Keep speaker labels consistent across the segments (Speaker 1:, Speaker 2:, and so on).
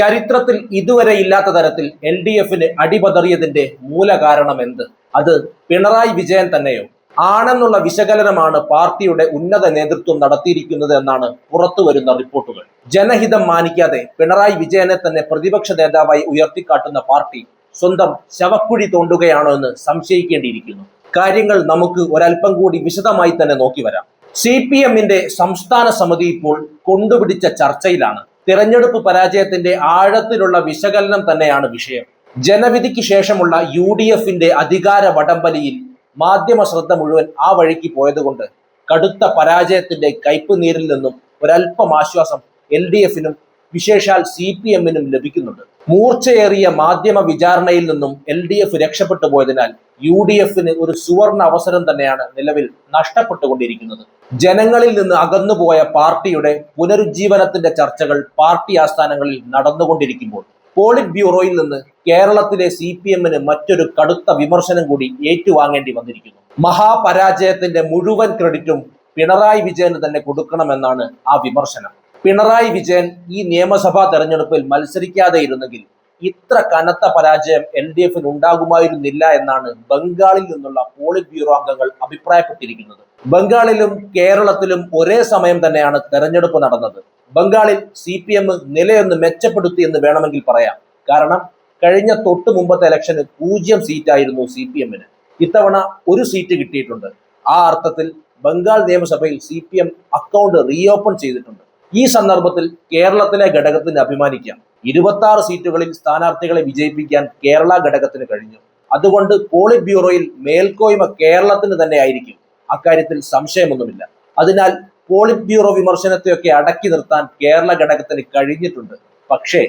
Speaker 1: ചരിത്രത്തിൽ ഇതുവരെ ഇല്ലാത്ത തരത്തിൽ LDFന് അടിപതറിയതിന്റെ മൂലകാരണം എന്ത്? അത് പിണറായി വിജയൻ തന്നെയോ? ആണെന്നുള്ള വിശകലനമാണ് പാർട്ടിയുടെ ഉന്നത നേതൃത്വം നടത്തിയിരിക്കുന്നത് എന്നാണ് പുറത്തുവരുന്ന റിപ്പോർട്ടുകൾ. ജനഹിതം മാനിക്കാതെ പിണറായി വിജയനെ തന്നെ പ്രതിപക്ഷ നേതാവായി ഉയർത്തിക്കാട്ടുന്ന പാർട്ടി സ്വന്തം ശവക്കുഴി തോണ്ടുകയാണോ എന്ന് സംശയിക്കേണ്ടിയിരിക്കുന്നു. കാര്യങ്ങൾ നമുക്ക് ഒരൽപ്പം കൂടി വിശദമായി തന്നെ നോക്കി വരാം. CPMന്റെ സംസ്ഥാന സമിതി ഇപ്പോൾ കൊണ്ടുപിടിച്ച ചർച്ചയിലാണ്. തിരഞ്ഞെടുപ്പ് പരാജയത്തിന്റെ ആഴത്തിലുള്ള വിശകലനം തന്നെയാണ് വിഷയം. ജനവിധിക്ക് ശേഷമുള്ള UDFന്റെ അധികാര വടംവലിയിൽ മാധ്യമ ശ്രദ്ധ മുഴുവൻ ആ വഴിക്ക് പോയതുകൊണ്ട് കടുത്ത പരാജയത്തിന്റെ കയ്പുനീരിൽ നിന്നും ഒരൽപ്പം ആശ്വാസം LDFനും വിശേഷാൽ CPMനും ലഭിക്കുന്നുണ്ട്. മൂർച്ചയേറിയ മാധ്യമ വിചാരണയിൽ നിന്നും LDF രക്ഷപ്പെട്ടു പോയതിനാൽ UDFന് ഒരു സുവർണ അവസരം തന്നെയാണ് നിലവിൽ നഷ്ടപ്പെട്ടുകൊണ്ടിരിക്കുന്നത്. ജനങ്ങളിൽ നിന്ന് അകന്നുപോയ പാർട്ടിയുടെ പുനരുജ്ജീവനത്തിന്റെ ചർച്ചകൾ പാർട്ടി ആസ്ഥാനങ്ങളിൽ നടന്നുകൊണ്ടിരിക്കുമ്പോൾ പോളിറ്റ് ബ്യൂറോയിൽ നിന്ന് കേരളത്തിലെ CPMന് മറ്റൊരു കടുത്ത വിമർശനം കൂടി ഏറ്റുവാങ്ങേണ്ടി വന്നിരിക്കുന്നു. മഹാപരാജയത്തിന്റെ മുഴുവൻ ക്രെഡിറ്റും പിണറായി വിജയന് തന്നെ കൊടുക്കണമെന്നാണ് ആ വിമർശനം. പിണറായി വിജയൻ ഈ നിയമസഭാ തെരഞ്ഞെടുപ്പിൽ മത്സരിക്കാതെ ഇരുന്നെങ്കിൽ ഇത്ര കനത്ത പരാജയം LDFന് ഉണ്ടാകുമായിരുന്നില്ല എന്നാണ് ബംഗാളിൽ നിന്നുള്ള പോളിറ്റ് ബ്യൂറോ അംഗങ്ങൾ അഭിപ്രായപ്പെട്ടിരിക്കുന്നത്. ബംഗാളിലും കേരളത്തിലും ഒരേ സമയം തന്നെയാണ് തെരഞ്ഞെടുപ്പ് നടന്നത്. ബംഗാളിൽ CPM നിലയൊന്ന് മെച്ചപ്പെടുത്തി എന്ന് വേണമെങ്കിൽ പറയാം. കാരണം കഴിഞ്ഞ തൊട്ട് മുമ്പത്തെ ഇലക്ഷന് 0 സീറ്റായിരുന്നു CPMന്. ഇത്തവണ ഒരു സീറ്റ് കിട്ടിയിട്ടുണ്ട്. ആ അർത്ഥത്തിൽ ബംഗാൾ നിയമസഭയിൽ CPM അക്കൗണ്ട് റീഓപ്പൺ ചെയ്തിട്ടുണ്ട്. ഈ സന്ദർഭത്തിൽ കേരളത്തിലെ ഘടകത്തിന് അഭിമാനിക്കാം. 26 സീറ്റുകളിൽ സ്ഥാനാർത്ഥികളെ വിജയിപ്പിക്കാൻ കേരള ഘടകത്തിന് കഴിഞ്ഞു. അതുകൊണ്ട് പോളിറ്റ് ബ്യൂറോയിൽ മേൽക്കോയ്മ കേരളത്തിന് തന്നെ ആയിരിക്കും. അക്കാര്യത്തിൽ സംശയമൊന്നുമില്ല. അതിനാൽ പോളിറ്റ് ബ്യൂറോ വിമർശനത്തെയൊക്കെ അടക്കി നിർത്താൻ കേരള ഘടകത്തിന് കഴിഞ്ഞിട്ടുണ്ട്. പക്ഷേ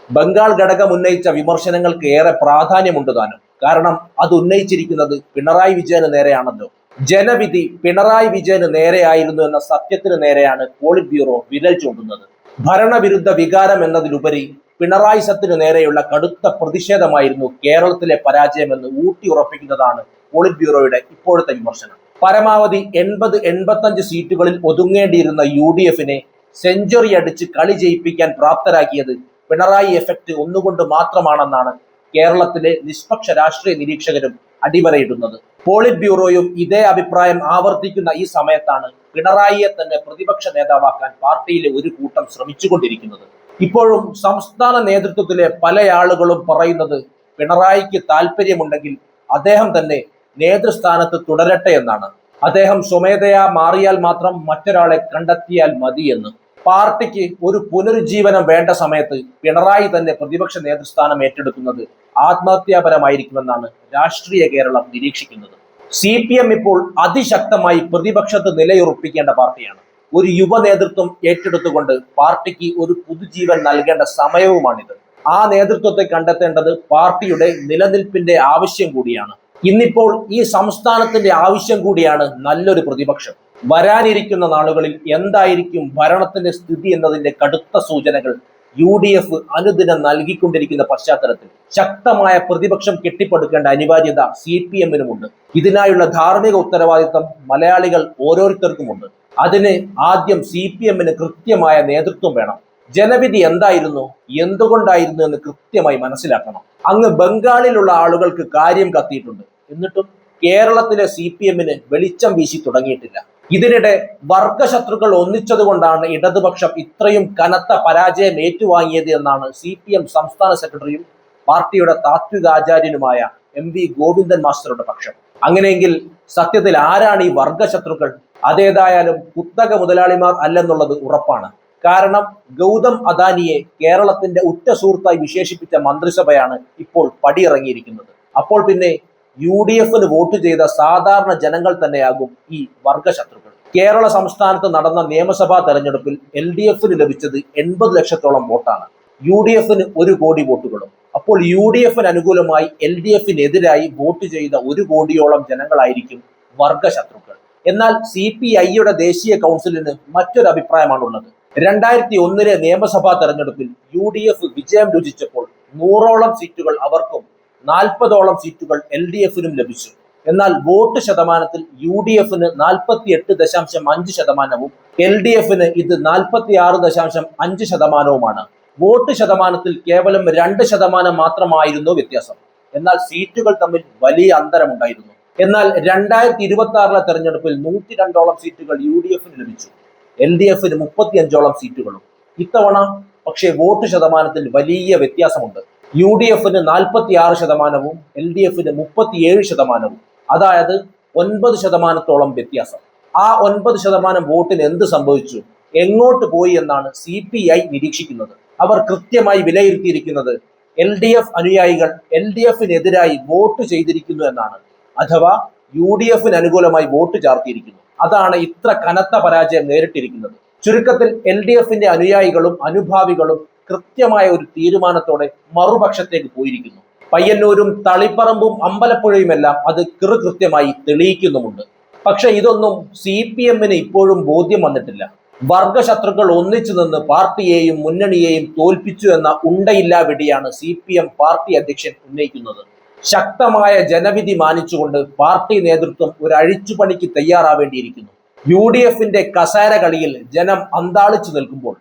Speaker 1: ബംഗാൾ ഘടകം ഉന്നയിച്ച വിമർശനങ്ങൾക്ക് ഏറെ പ്രാധാന്യമുണ്ട് താനും. കാരണം അത് ഉന്നയിച്ചിരിക്കുന്നത് പിണറായി വിജയന് നേരെയാണല്ലോ. ജനവിധി പിണറായി വിജയന് നേരെയായിരുന്നു എന്ന സത്യത്തിന് നേരെയാണ് പോളിറ്റ് ബ്യൂറോ വിരൽ ചൂണ്ടുന്നത്. ഭരണവിരുദ്ധ വികാരം എന്നതിലുപരി പിണറായിസത്തിന് നേരെയുള്ള കടുത്ത പ്രതിഷേധമായിരുന്നു കേരളത്തിലെ പരാജയമെന്ന് ഊട്ടി ഉറപ്പിക്കുന്നതാണ് പോളിറ്റ് ബ്യൂറോയുടെ ഇപ്പോഴത്തെ വിമർശനം. പരമാവധി 80-85 സീറ്റുകളിൽ ഒതുങ്ങേണ്ടിയിരുന്ന UDFനെ സെഞ്ചുറി അടിച്ച് കളി ജയിപ്പിക്കാൻ പ്രാപ്തരാക്കിയത് പിണറായി എഫക്റ്റ് ഒന്നുകൊണ്ട് മാത്രമാണെന്നാണ് കേരളത്തിലെ നിഷ്പക്ഷ രാഷ്ട്രീയ നിരീക്ഷകരും അടിവരയിടുന്നത്. പോളിറ്റ് ബ്യൂറോയും ഇതേ അഭിപ്രായം ആവർത്തിക്കുന്ന ഈ സമയത്താണ് പിണറായിയെ തന്നെ പ്രതിപക്ഷ നേതാവാക്കാൻ പാർട്ടിയിലെ ഒരു കൂട്ടം ശ്രമിച്ചുകൊണ്ടിരിക്കുന്നത്. ഇപ്പോഴും സംസ്ഥാന നേതൃത്വത്തിലെ പല ആളുകളും പറയുന്നത് പിണറായിക്ക് താല്പര്യമുണ്ടെങ്കിൽ അദ്ദേഹം തന്നെ നേതൃസ്ഥാനത്ത് തുടരട്ടെ എന്നാണ്. അദ്ദേഹം സ്വമേധയാ മാറിയാൽ മാത്രം മറ്റൊരാളെ കണ്ടെത്തിയാൽ മതി എന്ന്. പാർട്ടിക്ക് ഒരു പുനരുജ്ജീവനം വേണ്ട സമയത്ത് പിണറായി തന്നെ പ്രതിപക്ഷ നേതൃസ്ഥാനം ഏറ്റെടുക്കുന്നത് ആത്മഹത്യാപരമായിരിക്കുമെന്നാണ് രാഷ്ട്രീയ കേരളം നിരീക്ഷിക്കുന്നത്. CPM ഇപ്പോൾ അതിശക്തമായി പ്രതിപക്ഷത്ത് നിലയുറപ്പിക്കേണ്ട പാർട്ടിയാണ്. ഒരു യുവ നേതൃത്വം ഏറ്റെടുത്തുകൊണ്ട് പാർട്ടിക്ക് ഒരു പുതുജീവൻ നൽകേണ്ട സമയവുമാണിത്. ആ നേതൃത്വത്തെ കണ്ടെത്തേണ്ടത് പാർട്ടിയുടെ നിലനിൽപ്പിന്റെ ആവശ്യം കൂടിയാണ്. ഇന്നിപ്പോൾ ഈ സംസ്ഥാനത്തിന്റെ ആവശ്യം കൂടിയാണ് നല്ലൊരു പ്രതിപക്ഷം. വരാനിരിക്കുന്ന നാളുകളിൽ എന്തായിരിക്കും ഭരണത്തിന്റെ സ്ഥിതി എന്നതിന്റെ കടുത്ത സൂചനകൾ UDF അനുദിനം നൽകിക്കൊണ്ടിരിക്കുന്ന പശ്ചാത്തലത്തിൽ ശക്തമായ പ്രതിപക്ഷം കെട്ടിപ്പടുക്കേണ്ട അനിവാര്യത CPMനുമുണ്ട്. ഇതിനായുള്ള ധാർമ്മിക ഉത്തരവാദിത്തം മലയാളികൾ ഓരോരുത്തർക്കുമുണ്ട്. അതിന് ആദ്യം CPMന് കൃത്യമായ നേതൃത്വം വേണം. ജനവിധി എന്തായിരുന്നു, എന്തുകൊണ്ടായിരുന്നു എന്ന് കൃത്യമായി മനസ്സിലാക്കണം. അങ്ങ് ബംഗാളിലുള്ള ആളുകൾക്ക് കാര്യം കത്തിയിട്ടുണ്ട്. എന്നിട്ടും കേരളത്തിലെ CPMന് വെളിച്ചം വീശി തുടങ്ങിയിട്ടില്ല. ഇതിനിടെ വർഗശത്രുക്കൾ ഒന്നിച്ചതുകൊണ്ടാണ് ഇടതുപക്ഷം ഇത്രയും കനത്ത പരാജയം ഏറ്റുവാങ്ങിയത് എന്നാണ് CPM സംസ്ഥാന സെക്രട്ടറിയും പാർട്ടിയുടെ താത്വികാചാര്യനുമായ MV ഗോവിന്ദൻ മാസ്റ്ററുടെ പക്ഷം. അങ്ങനെയെങ്കിൽ സത്യത്തിൽ ആരാണ് ഈ വർഗശത്രുക്കൾ? അതേതായാലും കുത്തക മുതലാളിമാർ അല്ലെന്നുള്ളത് ഉറപ്പാണ്. കാരണം ഗൗതം അദാനിയെ കേരളത്തിന്റെ ഉറ്റ സുഹൃത്തായി വിശേഷിപ്പിച്ച മന്ത്രിസഭയാണ് ഇപ്പോൾ പടിയിറങ്ങിയിരിക്കുന്നത്. അപ്പോൾ പിന്നെ UDFന് വോട്ട് ചെയ്ത സാധാരണ ജനങ്ങൾ തന്നെയാകും ഈ വർഗശത്രുക്കൾ. കേരള സംസ്ഥാനത്ത് നടന്ന നിയമസഭാ തെരഞ്ഞെടുപ്പിൽ LDFന് ലഭിച്ചത് 80 ലക്ഷത്തോളം വോട്ടാണ്. UDFന് 1 കോടി വോട്ടുകളും. അപ്പോൾ UDFന് അനുകൂലമായി LDFനെതിരായി വോട്ട് ചെയ്ത 1 കോടിയോളം ജനങ്ങളായിരിക്കും വർഗശത്രുക്കൾ. എന്നാൽ CPIയുടെ ദേശീയ കൗൺസിലിന് മറ്റൊരു അഭിപ്രായമാണുള്ളത്. 2001 നിയമസഭാ തെരഞ്ഞെടുപ്പിൽ UDF വിജയം രുചിച്ചപ്പോൾ 100ഓളം സീറ്റുകൾ അവർക്കും 40ഓളം സീറ്റുകൾ LDFനും ലഭിച്ചു. എന്നാൽ വോട്ട് ശതമാനത്തിൽ UDFന് 48.5%, LDFന് ഇത് 46.5%. വോട്ട് ശതമാനത്തിൽ കേവലം 2% മാത്രമായിരുന്നു വ്യത്യാസം. എന്നാൽ സീറ്റുകൾ തമ്മിൽ വലിയ അന്തരമുണ്ടായിരുന്നു. എന്നാൽ 2026 തെരഞ്ഞെടുപ്പിൽ 102ഓളം സീറ്റുകൾ UDF ലഭിച്ചു. LDF 35ഓളം സീറ്റുകളും. ഇത്തവണ പക്ഷേ വോട്ട് ശതമാനത്തിൽ വലിയ വ്യത്യാസമുണ്ട്. UDF 46%, LDF 37%. അതായത് 9% വ്യത്യാസം. ആ 9% വോട്ടിന് എന്ത് സംഭവിച്ചു, എങ്ങോട്ട് പോയി എന്നാണ് CPI നിരീക്ഷിക്കുന്നത്. അവർ കൃത്യമായി വിലയിരുത്തിയിരിക്കുന്നത് LDF അനുയായികൾ LDFനെതിരായി വോട്ട് ചെയ്തിരിക്കുന്നു എന്നാണ്. അഥവാ UDF അനുകൂലമായി വോട്ട് ചാർത്തിയിരിക്കുന്നു. അതാണ് ഇത്ര കനത്ത പരാജയം നേരിട്ടിരിക്കുന്നത്. ചുരുക്കത്തിൽ LDFന്റെ അനുയായികളും അനുഭാവികളും കൃത്യമായ ഒരു തീരുമാനത്തോടെ മറുപക്ഷത്തേക്ക് പോയിരിക്കുന്നു. പയ്യന്നൂരും തളിപ്പറമ്പും അമ്പലപ്പുഴയുമെല്ലാം അത് കൃത്യമായി തെളിയിക്കുന്നുമുണ്ട്. പക്ഷെ ഇതൊന്നും CPMന് ഇപ്പോഴും ബോധ്യം വന്നിട്ടില്ല. വർഗശത്രുക്കൾ ഒന്നിച്ചു നിന്ന് പാർട്ടിയെയും മുന്നണിയെയും തോൽപ്പിച്ചു എന്ന ഉണ്ടയില്ലാ വെടിയാണ് CPM പാർട്ടി അധ്യക്ഷൻ ഉന്നയിക്കുന്നത്. ശക്തമായ ജനവിധി മാനിച്ചുകൊണ്ട് പാർട്ടി നേതൃത്വം ഒരു അഴിച്ചുപണിക്ക് തയ്യാറാവേണ്ടിയിരിക്കുന്നു. UDFന്റെ കസേര കളിയിൽ ജനം അന്താളിച്ചു നിൽക്കുമ്പോൾ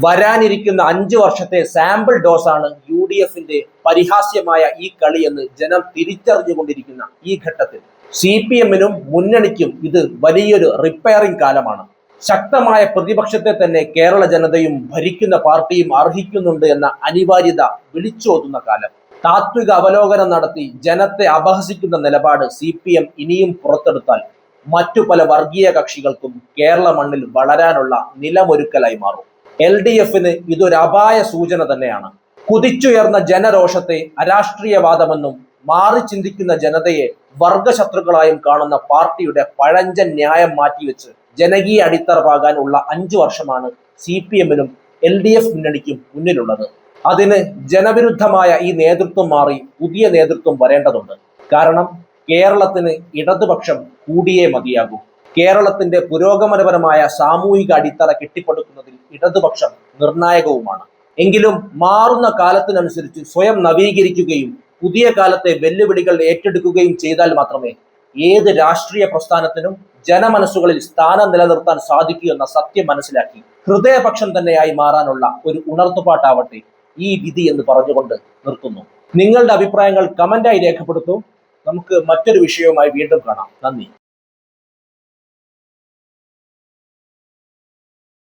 Speaker 1: വരാനിരിക്കുന്ന 5 വർഷത്തെ സാമ്പിൾ ഡോസാണ് UDFന്റെ പരിഹാസ്യമായ ഈ കളി എന്ന് ജനം തിരിച്ചറിഞ്ഞുകൊണ്ടിരിക്കുന്ന ഈ ഘട്ടത്തിൽ CPMനും മുന്നണിക്കും ഇത് വലിയൊരു റിപ്പയറിംഗ് കാലമാണ്. ശക്തമായ പ്രതിപക്ഷത്തെ തന്നെ കേരള ജനതയും ഭരിക്കുന്ന പാർട്ടിയും അർഹിക്കുന്നുണ്ട് എന്ന അനിവാര്യത വിളിച്ചോതുന്ന കാലം. താത്വിക അവലോകനം നടത്തി ജനത്തെ അപഹസിക്കുന്ന നിലപാട് CPM ഇനിയും പുറത്തെടുത്താൽ മറ്റു പല വർഗീയ കക്ഷികൾക്കും കേരള മണ്ണിൽ വളരാനുള്ള നിലമൊരുക്കലായി മാറും. LDFന് ഇതൊരു അപായ സൂചന തന്നെയാണ്. കുതിച്ചുയർന്ന ജനരോഷത്തെ അരാഷ്ട്രീയവാദമെന്നും മാറി ചിന്തിക്കുന്ന ജനതയെ വർഗശത്രുക്കളായും കാണുന്ന പാർട്ടിയുടെ പഴഞ്ചൻ ന്യായം മാറ്റിവെച്ച് ജനകീയ അടിത്തറ പാകാൻ ഉള്ള 5 വർഷമാണ് CPMനും LDF മുന്നണിക്കും മുന്നിലുള്ളത്. അതിന് ജനവിരുദ്ധമായ ഈ നേതൃത്വം മാറി പുതിയ നേതൃത്വം വരേണ്ടതുണ്ട്. കാരണം കേരളത്തിന് ഇടതുപക്ഷം കൂടിയേ മതിയാകൂ. കേരളത്തിന്റെ പുരോഗമനപരമായ സാമൂഹിക അടിത്തറ കെട്ടിപ്പടുക്കുന്നതിൽ ഇടതുപക്ഷം നിർണായകവുമാണ്. എങ്കിലും മാറുന്ന കാലത്തിനനുസരിച്ച് സ്വയം നവീകരിക്കുകയും പുതിയ കാലത്തെ വെല്ലുവിളികൾ ഏറ്റെടുക്കുകയും ചെയ്താൽ മാത്രമേ ഏത് രാഷ്ട്രീയ പ്രസ്ഥാനത്തിനും ജനമനസ്സുകളിൽ സ്ഥാനം നിലനിർത്താൻ സാധിക്കൂ എന്ന സത്യം മനസ്സിലാക്കി ഹൃദയപക്ഷം തന്നെയായി മാറാനുള്ള ഒരു ഉണർത്തുപാട്ടാവട്ടെ ഈ വിധി എന്ന് പറഞ്ഞുകൊണ്ട് നിർത്തുന്നു. നിങ്ങളുടെ അഭിപ്രായങ്ങൾ കമന്റായി രേഖപ്പെടുത്തൂ. നമുക്ക് മറ്റൊരു വിഷയവുമായി വീണ്ടും കാണാം. നന്ദി.